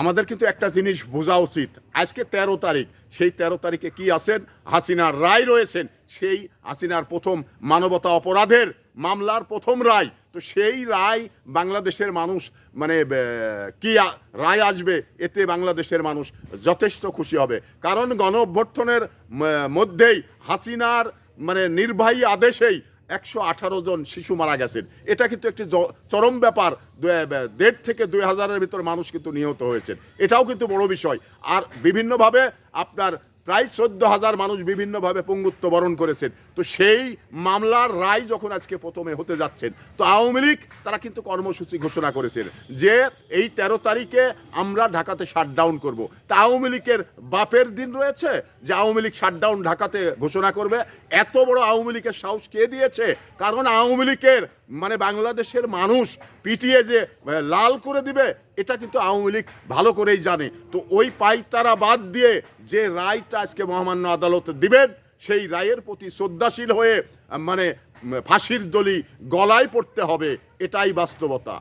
আমাদের কিন্তু একটা জিনিস বোঝা উচিত, আজকে ১৩ তারিখ, সেই ১৩ তারিখে কি আছেন, হাসিনার রায় রয়েছেন, সেই হাসিনার প্রথম মানবতা অপরাধের মামলার প্রথম রায়। তো সেই রায় বাংলাদেশের মানুষ মানে কি রায় আসবে, এতে বাংলাদেশের মানুষ যথেষ্ট খুশি হবে। কারণ গণ অভ্যর্থনের মধ্যেই হাসিনার মানে নির্বাহী আদেশেই ১১৮ জন শিশু মারা গেছেন। এটা কিন্তু একটি চরম ব্যাপার। ১.৫ থেকে ২,০০০-এর ভিতর মানুষ কিন্তু নিহত হয়েছেন, এটাও কিন্তু বড় বিষয়। আর বিভিন্নভাবে আপনার প্রায় ১৪,০০০ মানুষ বিভিন্নভাবে পঙ্গুত্ব বরণ করেছেন। তো সেই মামলার রায় যখন আজকে প্রথমে হতে যাচ্ছেন, তো আওয়ামী লীগ তারা কিন্তু কর্মসূচি ঘোষণা করেছেন যে এই ১৩ তারিখে আমরা ঢাকাতে শাটডাউন করব। তা আওয়ামী লীগের বাপের দিন রয়েছে যে আওয়ামী লীগ শাটডাউন ঢাকাতে ঘোষণা করবে? এত বড় আওয়ামী লীগের সাহস কে দিয়েছে? কারণ আওয়ামী লীগের মানে বাংলাদেশের মানুষ পিটিয়ে যে লাল করে দিবে, এটা কিন্তু আওয়ামী লীগ ভালো করেই জানে। তো ওই পাইতারা বাদ দিয়ে যে রায়টা আজকে মহামান্য আদালত দিবেন, সেই রায়ের প্রতি শ্রদ্ধাশীল হয়ে মানে ফাঁসির দড়ি গলায় পড়তে হবে, এটাই বাস্তবতা।